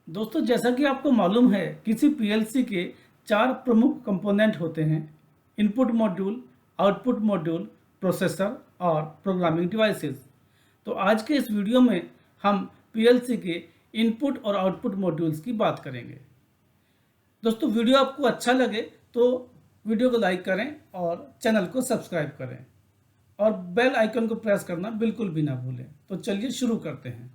दोस्तों, जैसा कि आपको मालूम है, किसी पीएलसी के चार प्रमुख कंपोनेंट होते हैं: input module, output module, processor और प्रोग्रामिंग डिवाइसेस। तो आज के इस वीडियो में हम पीएलसी के इनपुट और आउटपुट मॉड्यूल्स की बात करेंगे। दोस्तों, वीडियो आपको अच्छा लगे तो वीडियो को लाइक करें और चैनल को सब्सक्राइब करें और बेल आइकन को प्रेस करना बिल्कुल भी ना भूलें। तो चलिए शुरू करते हैं।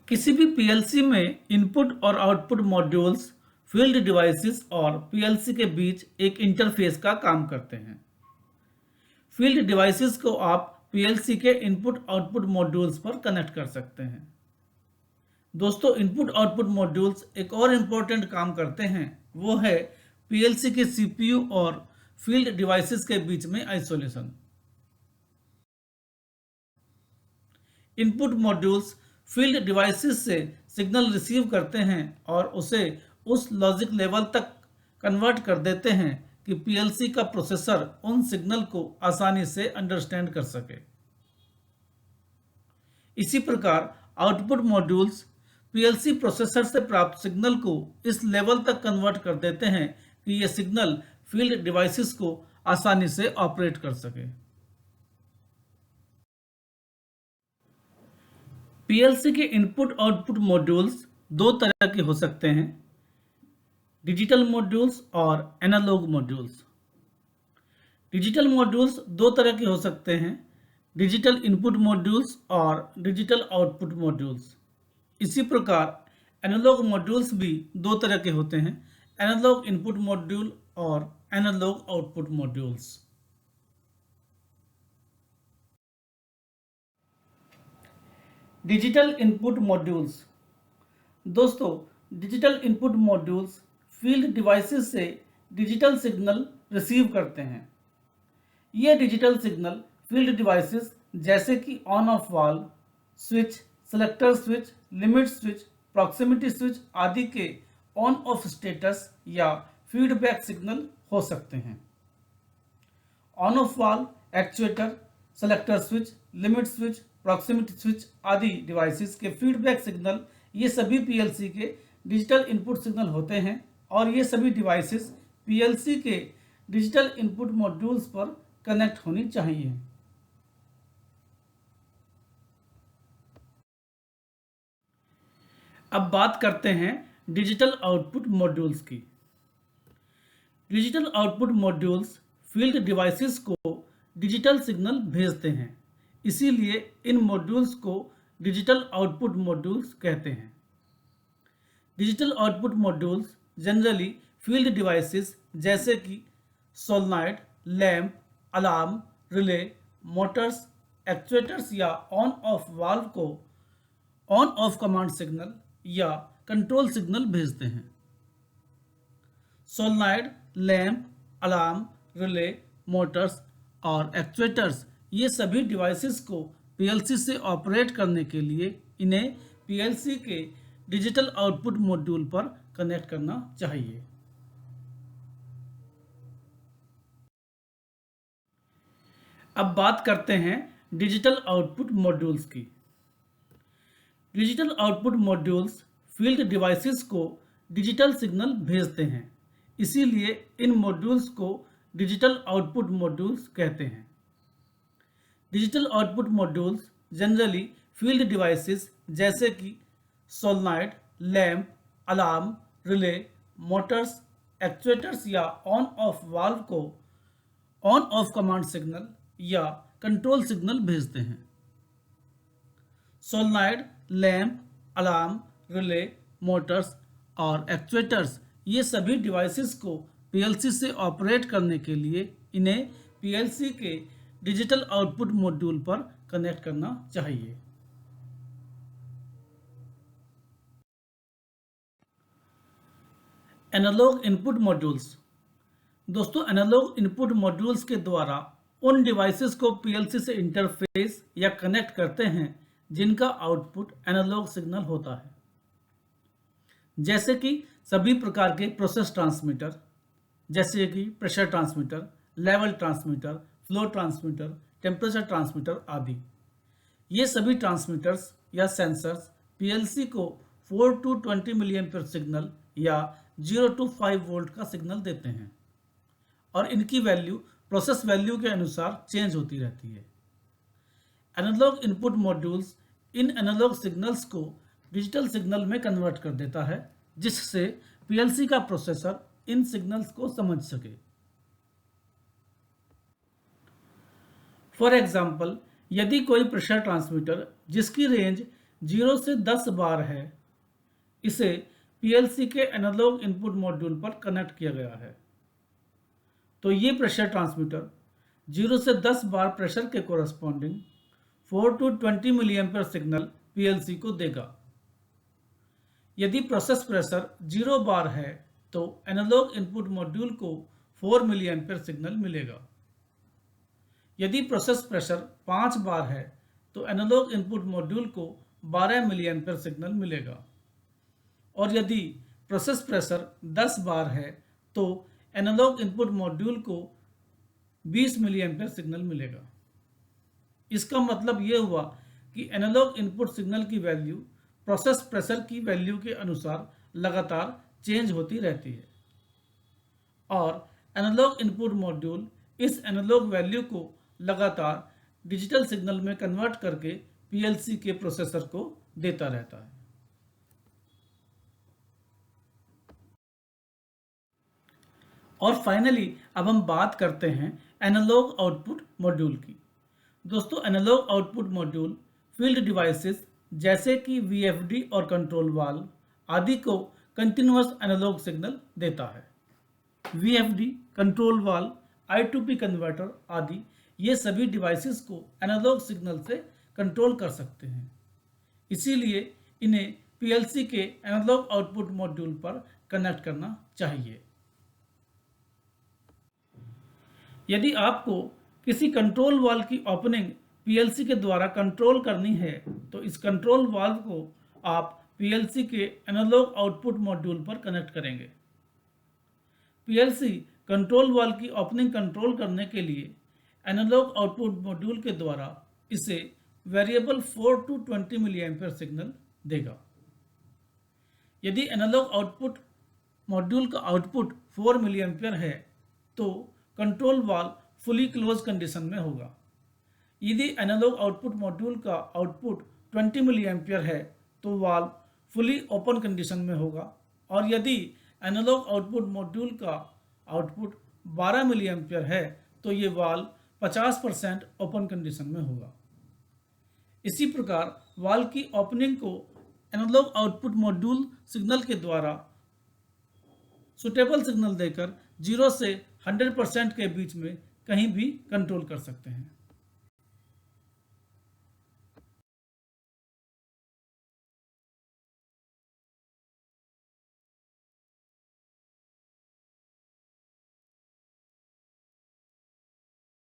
किसी भी पीएलसी में इनपुट और आउटपुट मॉड्यूल्स फील्ड डिवाइसेस और पीएलसी के बीच एक इंटरफेस का काम करते हैं। फील्ड डिवाइसेस को आप पीएलसी के इनपुट आउटपुट मॉड्यूल्स पर कनेक्ट कर सकते हैं। दोस्तों, इनपुट आउटपुट मॉड्यूल्स एक और इम्पोर्टेंट काम करते हैं, वो है पीएलसी के सीपीयू और फील्ड डिवाइसेस के बीच में isolation. Input modules field devices से सिग्नल रिसीव करते हैं और उसे उस लॉजिक लेवल तक कन्वर्ट कर देते हैं कि पीएलसी का प्रोसेसर उन सिग्नल को आसानी से अंडरस्टैंड कर सके। इसी प्रकार आउटपुट मॉड्यूल्स पीएलसी प्रोसेसर से प्राप्त सिग्नल को इस लेवल तक कन्वर्ट कर देते हैं कि यह सिग्नल फील्ड डिवाइसेस को आसानी से ऑपरेट कर सके। पीएलसी के इनपुट आउटपुट मॉड्यूल्स दो तरह के हो सकते हैं: डिजिटल मॉड्यूल्स और एनालॉग मॉड्यूल्स। डिजिटल मॉड्यूल्स दो तरह के हो सकते हैं: डिजिटल इनपुट मॉड्यूल्स और डिजिटल आउटपुट मॉड्यूल्स। इसी प्रकार एनालॉग मॉड्यूल्स भी दो तरह के होते हैं: एनालॉग इनपुट मॉड्यूल और analog output modules. Digital input modules. दोस्तों, digital input modules field devices से डिजिटल सिग्नल रिसीव करते हैं। ये डिजिटल सिग्नल फील्ड डिवाइसेस जैसे कि on off valve switch, selector switch, limit switch, proximity switch आदि के ऑन ऑफ स्टेटस या फीडबैक सिग्नल हो सकते हैं। On off valve, actuator, selector switch, limit switch, proximity switch आदि डिवाइसेस के फीडबैक सिग्नल ये सभी पीएलसी के डिजिटल इनपुट सिग्नल होते हैं और ये सभी डिवाइसेस पीएलसी के डिजिटल इनपुट मॉड्यूल्स पर कनेक्ट होनी चाहिए। अब बात करते हैं डिजिटल आउटपुट मॉड्यूल्स की। Digital output modules field devices को डिजिटल सिग्नल भेजते हैं, इसीलिए इन मॉड्यूल्स को डिजिटल आउटपुट मॉड्यूल्स कहते हैं। Digital output modules generally field devices जैसे कि solenoid, lamp, alarm, relay, Motors, actuators या ऑन ऑफ वाल्व को ऑन ऑफ कमांड सिग्नल या कंट्रोल सिग्नल भेजते हैं। Solenoid, lamp, alarm, relay, Motors और एक्चुएटर्स ये सभी डिवाइसेस को पीएलसी से ऑपरेट करने के लिए इन्हें पीएलसी के डिजिटल आउटपुट मॉड्यूल पर कनेक्ट करना चाहिए। अब बात करते हैं डिजिटल आउटपुट मॉड्यूल्स की। Digital output modules field devices को डिजिटल सिग्नल भेजते हैं, इसीलिए इन मॉड्यूल्स को डिजिटल आउटपुट मॉड्यूल्स कहते हैं। Digital output modules generally field devices जैसे कि solenoid, lamp, alarm, relay, Motors, actuators या ऑन ऑफ वाल्व को ऑन ऑफ कमांड सिग्नल या कंट्रोल सिग्नल भेजते हैं। Solenoid, lamp, alarm, relay, Motors और एक्चुएटर्स ये सभी डिवाइसेस को पीएलसी से ऑपरेट करने के लिए इन्हें पीएलसी के डिजिटल आउटपुट मॉड्यूल पर कनेक्ट करना चाहिए। Analogue input modules. दोस्तों, एनालॉग इनपुट मॉड्यूल्स के द्वारा उन डिवाइसेस को पीएलसी से इंटरफेस या कनेक्ट करते हैं जिनका आउटपुट एनालॉग सिग्नल होता है। जैसे कि सभी प्रकार के प्रोसेस ट्रांसमीटर, जैसे कि pressure transmitter, level transmitter, flow transmitter, temperature transmitter आदि। ये सभी ट्रांसमीटर्स या सेंसर्स पीएलसी को 4 to 20 मिली एम्पीयर सिग्नल या 0 to 5 वोल्ट का सिग्नल देते हैं और इनकी वैल्यू प्रोसेस वैल्यू के अनुसार चेंज होती रहती है। एनालॉग इनपुट मॉड्यूल्स इन एनालॉग सिग्नल्स को डिजिटल सिग्नल में कन्वर्ट कर देता है, जिससे पीएलसी का प्रोसेसर इन सिग्नल्स को समझ सके। फॉर एग्जाम्पल, यदि कोई प्रेशर ट्रांसमीटर जिसकी रेंज 0 से 10 बार है, इसे पीएलसी के एनालॉग इनपुट मॉड्यूल पर कनेक्ट किया गया है, तो ये प्रेशर ट्रांसमीटर 0 से 10 बार प्रेशर के corresponding 4 to 20 milliampere signal PLC को देगा। यदि प्रोसेस प्रेशर 0 बार है तो एनालॉग इनपुट मॉड्यूल को 4 मिली एम्पीयर सिग्नल मिलेगा। यदि प्रोसेस प्रेशर 5 बार है तो एनालॉग इनपुट मॉड्यूल को 12 मिली एम्पीयर सिग्नल मिलेगा। और यदि प्रोसेस प्रेशर 10 बार है तो एनालॉग इनपुट मॉड्यूल को 20 मिली एम्पीयर सिग्नल मिलेगा। इसका मतलब ये हुआ कि एनालॉग इनपुट सिग्नल की वैल्यू प्रोसेस प्रेशर की वैल्यू के अनुसार लगातार चेंज होती रहती है और एनालॉग इनपुट मॉड्यूल इस एनालॉग वैल्यू को लगातार डिजिटल सिग्नल में कन्वर्ट करके पीएलसी के प्रोसेसर को देता रहता है। और फाइनली अब हम बात करते हैं एनालॉग आउटपुट मॉड्यूल की। दोस्तों, analogue output module field devices जैसे कि वीएफडी और कंट्रोल वाल्व आदि को कंटिन्यूअस एनालॉग सिग्नल देता है। VFD, control valve, I2P converter आदि ये सभी डिवाइसेस को एनालॉग सिग्नल से कंट्रोल कर सकते हैं, इसीलिए इन्हें पीएलसी के एनालॉग आउटपुट मॉड्यूल पर कनेक्ट करना चाहिए। यदि आपको किसी कंट्रोल वाल्व की ओपनिंग पीएलसी के द्वारा कंट्रोल करनी है तो इस कंट्रोल वाल्व को आप पीएलसी के एनालॉग आउटपुट मॉड्यूल पर कनेक्ट करेंगे। पीएलसी कंट्रोल वाल्व की ओपनिंग कंट्रोल करने के लिए एनालॉग आउटपुट मॉड्यूल के द्वारा इसे variable 4 to 20 milliampere signal देगा। यदि एनालॉग आउटपुट मॉड्यूल का आउटपुट 4 मिली एम्पीयर है तो control valve fully close condition में होगा। यदि एनालॉग आउटपुट मॉड्यूल का आउटपुट 20 मिली एम्पीयर है तो वाल्व फुली ओपन कंडीशन में होगा और यदि एनालॉग आउटपुट मॉड्यूल का आउटपुट 12 मिली एम्पीयर है तो ये वाल्व 50% ओपन कंडीशन में होगा। इसी प्रकार वाल्व की ओपनिंग को एनालॉग आउटपुट मॉड्यूल सिग्नल के द्वारा सुटेबल सिग्नल देकर 0 से 100% के बीच में कहीं भी कंट्रोल कर सकते हैं।